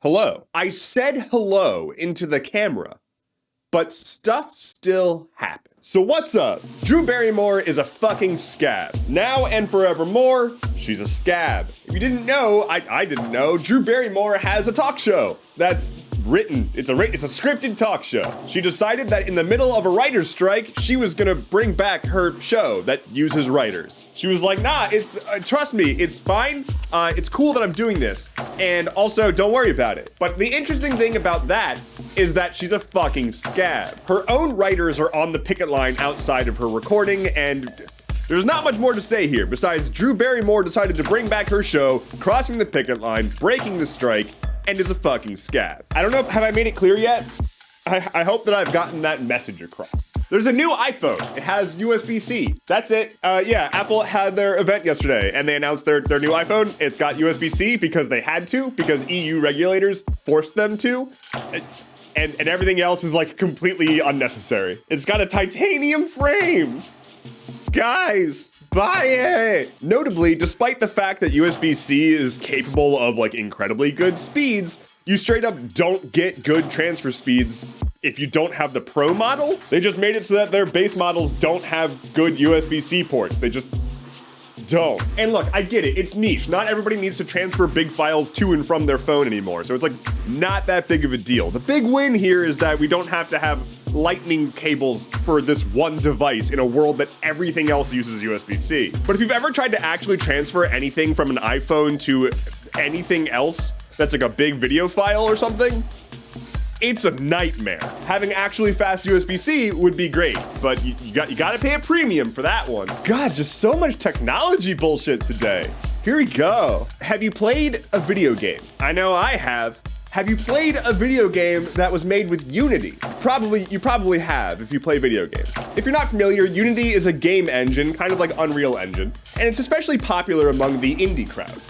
Hello. I said hello into the camera, but stuff still happens. So what's up? Drew Barrymore is a fucking scab. Now and forevermore, she's a scab. If you didn't know, I didn't know, Drew Barrymore has a talk show that's written. It's a scripted talk show. She decided that in the middle of a writer's strike, she was gonna bring back her show that uses writers. She was like, nah, trust me, it's fine. It's cool that I'm doing this. And also, don't worry about it. But the interesting thing about that is that she's a fucking scab. Her own writers are on the picket line outside of her recording, and there's not much more to say here besides Drew Barrymore decided to bring back her show, crossing the picket line, breaking the strike, and is a fucking scab. I don't know have I made it clear yet? I hope that I've gotten that message across. There's a new iPhone. It has USB-C. That's it. Yeah, Apple had their event yesterday and they announced their new iPhone. It's got USB-C because they had to, because EU regulators forced them to. And everything else is like completely unnecessary. It's got a titanium frame. Guys, buy it. Notably, despite the fact that USB-C is capable of like incredibly good speeds, you straight up don't get good transfer speeds if you don't have the Pro model. They just made it so that their base models don't have good USB-C ports. They just don't. And look, I get it, it's niche. Not everybody needs to transfer big files to and from their phone anymore. So it's like not that big of a deal. The big win here is that we don't have to have lightning cables for this one device in a world that everything else uses USB-C. But if you've ever tried to actually transfer anything from an iPhone to anything else that's like a big video file or something, it's a nightmare. Having actually fast USB-C would be great, but you gotta pay a premium for that one. God, just so much technology bullshit today. Here we go. Have you played a video game? I know I have. Have you played a video game that was made with Unity? You probably have if you play video games. If you're not familiar, Unity is a game engine, kind of like Unreal Engine, and it's especially popular among the indie crowd.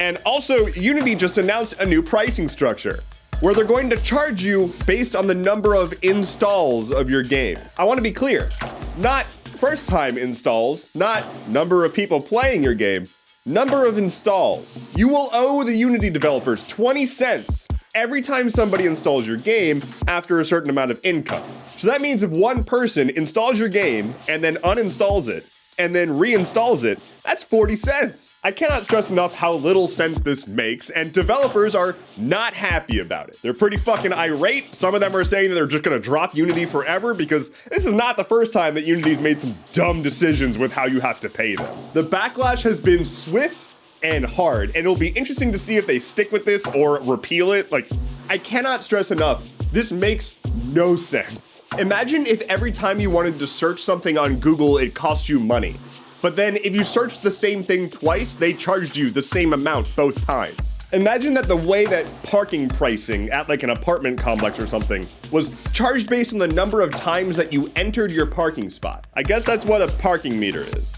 And also, Unity just announced a new pricing structure where they're going to charge you based on the number of installs of your game. I want to be clear, not first time installs, not number of people playing your game, number of installs. You will owe the Unity developers 20 cents every time somebody installs your game after a certain amount of income. So that means if one person installs your game and then uninstalls it and then reinstalls it, that's 40 cents. I cannot stress enough how little sense this makes, and developers are not happy about it. They're pretty fucking irate. Some of them are saying that they're just gonna drop Unity forever because this is not the first time that Unity's made some dumb decisions with how you have to pay them. The backlash has been swift and hard, and it'll be interesting to see if they stick with this or repeal it. Like, I cannot stress enough, this makes no sense. Imagine if every time you wanted to search something on Google, it cost you money. But then if you searched the same thing twice, they charged you the same amount both times. Imagine that the way that parking pricing at like an apartment complex or something was charged based on the number of times that you entered your parking spot. I guess that's what a parking meter is.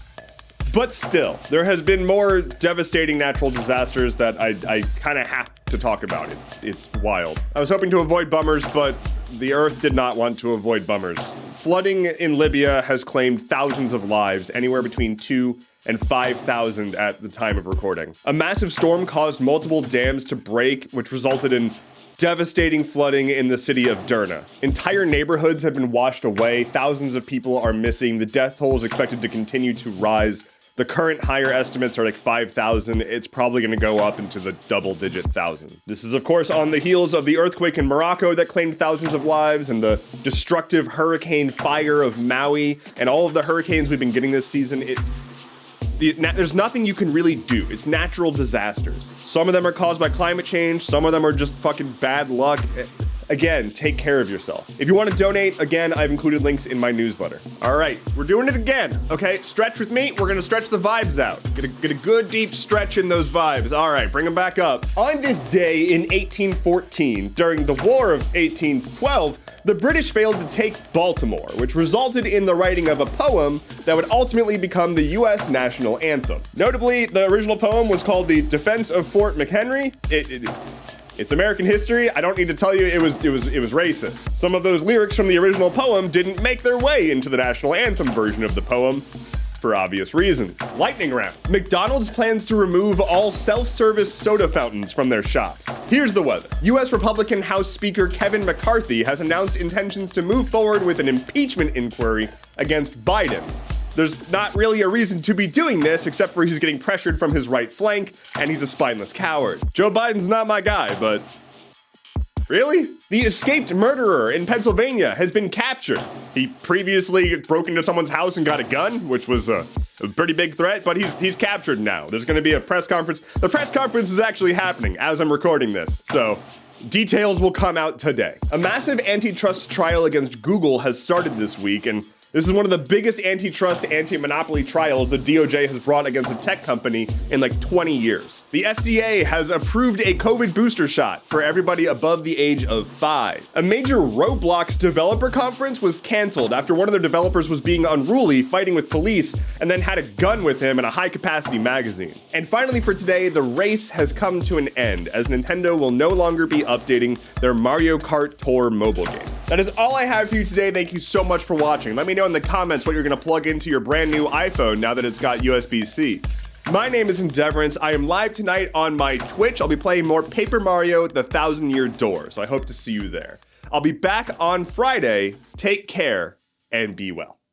But still, there has been more devastating natural disasters that I kind of have to talk about. It's wild. I was hoping to avoid bummers, but the earth did not want to avoid bummers. Flooding in Libya has claimed thousands of lives, anywhere between 2,000 and 5,000 at the time of recording. A massive storm caused multiple dams to break, which resulted in devastating flooding in the city of Derna. Entire neighborhoods have been washed away. Thousands of people are missing. The death toll is expected to continue to rise. The current higher estimates are like 5,000. It's probably gonna go up into the double-digit thousand. This is of course on the heels of the earthquake in Morocco that claimed thousands of lives, and the destructive hurricane fire of Maui, and all of the hurricanes we've been getting this season. There's nothing you can really do. It's natural disasters. Some of them are caused by climate change. Some of them are just fucking bad luck. Again, take care of yourself. If you want to donate, again, I've included links in my newsletter. All right, we're doing it again, okay? Stretch with me. We're gonna stretch the vibes out. Get a good deep stretch in those vibes. All right, bring them back up. On this day in 1814, during the War of 1812, the British failed to take Baltimore, which resulted in the writing of a poem that would ultimately become the US national anthem. Notably, the original poem was called The Defense of Fort McHenry. It's American history. I don't need to tell you it was racist. Some of those lyrics from the original poem didn't make their way into the national anthem version of the poem for obvious reasons. Lightning round. McDonald's plans to remove all self-service soda fountains from their shops. Here's the weather. U.S. Republican House Speaker Kevin McCarthy has announced intentions to move forward with an impeachment inquiry against Biden. There's not really a reason to be doing this except for he's getting pressured from his right flank and he's a spineless coward. Joe Biden's not my guy, but really? The escaped murderer in Pennsylvania has been captured. He previously broke into someone's house and got a gun, which was a pretty big threat, but he's captured now. There's gonna be a press conference. The press conference is actually happening as I'm recording this, so details will come out today. A massive antitrust trial against Google has started this week, and this is one of the biggest antitrust, anti-monopoly trials the DOJ has brought against a tech company in like 20 years. The FDA has approved a COVID booster shot for everybody above the age of 5. A major Roblox developer conference was canceled after one of their developers was being unruly, fighting with police, and then had a gun with him in a high-capacity magazine. And finally for today, the race has come to an end, as Nintendo will no longer be updating their Mario Kart Tour mobile game. That is all I have for you today. Thank you so much for watching. Let me know in the comments what you're gonna plug into your brand new iPhone now that it's got USB-C. My name is Endeavorance. I am live tonight on my Twitch. I'll be playing more Paper Mario: The Thousand-Year Door, so I hope to see you there. I'll be back on Friday. Take care and be well.